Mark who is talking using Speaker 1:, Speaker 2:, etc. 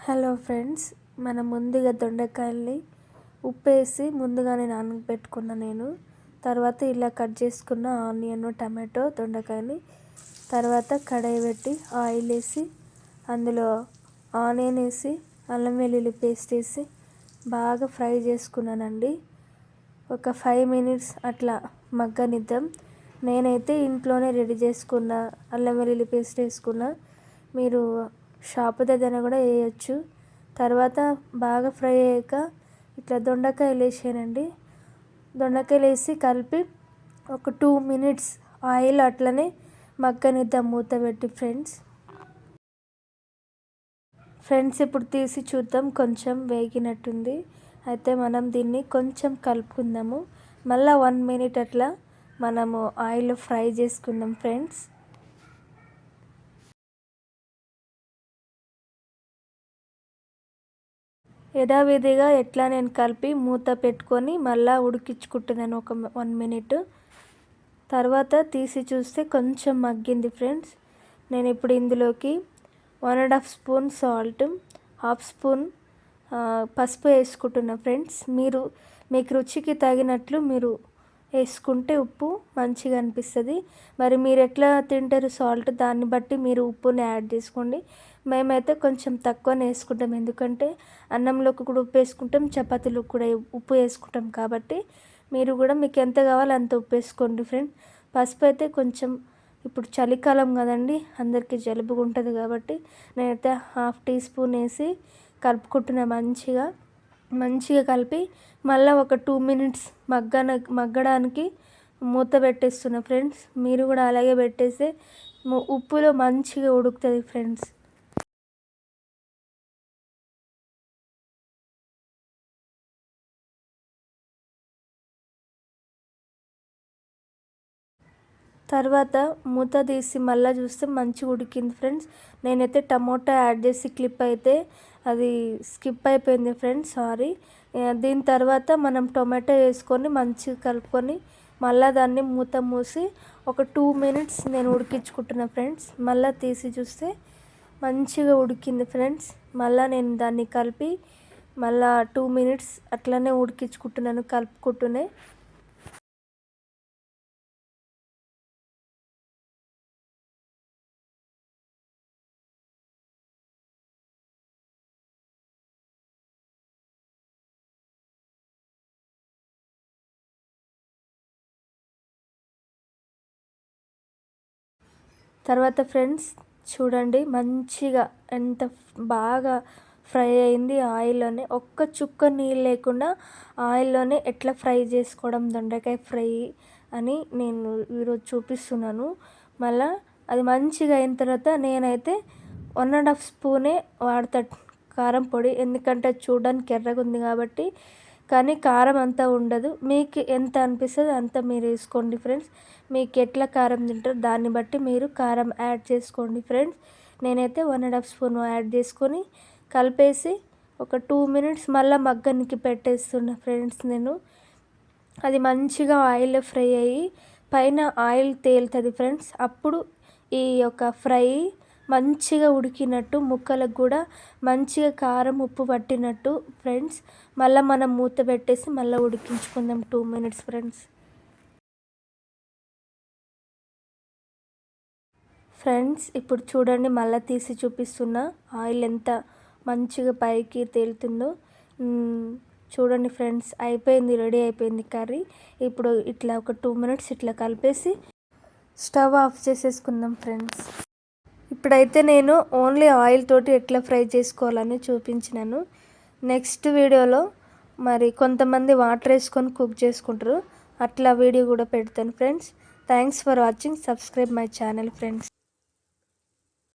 Speaker 1: Hello friends, మనం ముందుగా దొండకాయల్ని ఉప్పేసి ముందుగానే నానబెట్టుకున్న నేను తర్వాత ఇలా కట్ చేసుకున్న ఆనియన్, టమాటో, దొండకాయని తర్వాత కడాయి పెట్టి ఆయిల్ వేసి అందులో ఆనియన్ వేసి అల్లం వెల్లుల్లి పేస్ట్ వేసి బాగా ఫ్రై చేసుకున్నానండి. ఒక 5 minutes అట్లా మగ్గనిద్దాం. నేనైతే ఇంట్లోనే రెడీ చేసుకున్న అల్లం వెల్లుల్లి పేస్ట్ వేసుకున్న. మీరు షాపు దగ్గర కూడా వేయచ్చు. తర్వాత బాగా ఫ్రై అయ్యాక ఇట్లా దొండకాయలు వేసానండి. దొండకాయలు వేసి కలిపి ఒక 2 minutes ఆయిల్ అట్లనే మగ్గనిద్దాం మూత పెట్టి ఫ్రెండ్స్ ఇప్పుడు తీసి చూద్దాం, కొంచెం వేగినట్టుంది. అయితే మనం దీన్ని కొంచెం కలుపుకుందాము. మళ్ళీ 1 minute అట్లా మనము ఆయిల్ ఫ్రై చేసుకుందాం ఫ్రెండ్స్. యథావిధిగా ఎట్లా నేను కలిపి మూత పెట్టుకొని మళ్ళీ ఉడికించుకుంటున్నాను ఒక 1 minute. తర్వాత తీసి చూస్తే కొంచెం మగ్గింది ఫ్రెండ్స్. నేను ఇప్పుడు ఇందులోకి 1.5 spoon సాల్ట్, 1/2 spoon పసుపు వేసుకుంటున్నా ఫ్రెండ్స్. మీకు రుచికి తగినట్లు మీరు వేసుకుంటే ఉప్పు మంచిగా అనిపిస్తుంది. మరి మీరు ఎట్లా తింటారు సాల్ట్, దాన్ని బట్టి మీరు ఉప్పుని యాడ్ చేసుకోండి. మేమైతే కొంచెం తక్కువనే వేసుకుంటాం, ఎందుకంటే అన్నంలోకి కూడా ఉప్పు వేసుకుంటాం, చపాతీలోకి కూడా ఉప్పు వేసుకుంటాం. కాబట్టి మీరు కూడా మీకు ఎంత కావాలో అంత ఉప్పు వేసుకోండి ఫ్రెండ్. పసుపు అయితే కొంచెం ఇప్పుడు చలికాలం కదండి, అందరికీ జలుబుగా ఉంటుంది కాబట్టి నేనైతే 1/2 teaspoon వేసి కలుపుకుంటున్నా. మంచిగా కలిపి మళ్ళీ ఒక 2 minutes మగ్గడానికి మూత పెట్టేస్తున్నా ఫ్రెండ్స్. మీరు కూడా అలాగే పెట్టేస్తే ఉప్పులో మంచిగా ఉడుకుతుంది ఫ్రెండ్స్. తర్వాత మూత తీసి మళ్ళీ చూస్తే మంచిగా ఉడికింది ఫ్రెండ్స్. నేనైతే టమోటా యాడ్ చేసి క్లిప్ అయితే అది స్కిప్ అయిపోయింది ఫ్రెండ్స్, సారీ. దీని తర్వాత మనం టొమాటో వేసుకొని మంచిగా కలుపుకొని మళ్ళీ దాన్ని మూత మూసి ఒక 2 minutes నేను ఉడికించుకుంటున్నా ఫ్రెండ్స్. మళ్ళీ తీసి చూస్తే మంచిగా ఉడికింది ఫ్రెండ్స్. మళ్ళీ నేను దాన్ని కలిపి మళ్ళీ 2 minutes అట్లనే ఉడికించుకుంటున్నాను కలుపుకుంటూనే. తర్వాత ఫ్రెండ్స్ చూడండి, మంచిగా ఎంత బాగా ఫ్రై అయింది ఆయిల్లోనే. ఒక్క చుక్క నీళ్ళు లేకుండా ఆయిల్లోనే ఎట్లా ఫ్రై చేసుకోవడం దొండకాయ ఫ్రై అని నేను ఈరోజు చూపిస్తున్నాను. మళ్ళీ అది మంచిగా అయిన తర్వాత నేనైతే 1.5 spoon వాడతా కారం పొడి, ఎందుకంటే చూడడానికి ఎర్రగా ఉంది కాబట్టి. కానీ కారం అంతా ఉండదు, మీకు ఎంత అనిపిస్తుంది అంత మీరు వేసుకోండి ఫ్రెండ్స్. మీకు ఎట్లా కారం తింటారో దాన్ని బట్టి మీరు కారం యాడ్ చేసుకోండి ఫ్రెండ్స్. నేనైతే 1.5 spoon యాడ్ చేసుకొని కలిపేసి ఒక 2 minutes మళ్ళీ మగ్గనికి పెట్టేస్తున్నా ఫ్రెండ్స్ నేను. అది మంచిగా ఆయిల్ ఫ్రై అయ్యి పైన ఆయిల్ తేలుతుంది ఫ్రెండ్స్. అప్పుడు ఈ యొక్క ఫ్రై మంచిగా ఉడికినట్టు, ముక్కలకు కూడా మంచిగా కారం ఉప్పు పట్టినట్టు ఫ్రెండ్స్. మళ్ళీ మనం మూత పెట్టేసి మళ్ళీ ఉడికించుకుందాం 2 minutes ఫ్రెండ్స్. ఇప్పుడు చూడండి, మళ్ళీ తీసి చూపిస్తున్నా ఆయిల్ ఎంత మంచిగా పైకి తేలుతుందో. చూడండి ఫ్రెండ్స్, అయిపోయింది, రెడీ అయిపోయింది కర్రీ. ఇప్పుడు ఇట్లా ఒక 2 minutes ఇట్లా కలిపేసి స్టవ్ ఆఫ్ చేసేసుకుందాం ఫ్రెండ్స్. ఇప్పుడైతే నేను ఓన్లీ ఆయిల్ తోటి ఎట్లా ఫ్రై చేసుకోవాలని చూపించినాను. నెక్స్ట్ వీడియోలో మరి కొంతమంది వాటర్ వేసుకొని కుక్ చేసుకుంటారు, అట్లా వీడియో కూడా పెడతాను friends. Thanks for watching. Subscribe my channel friends.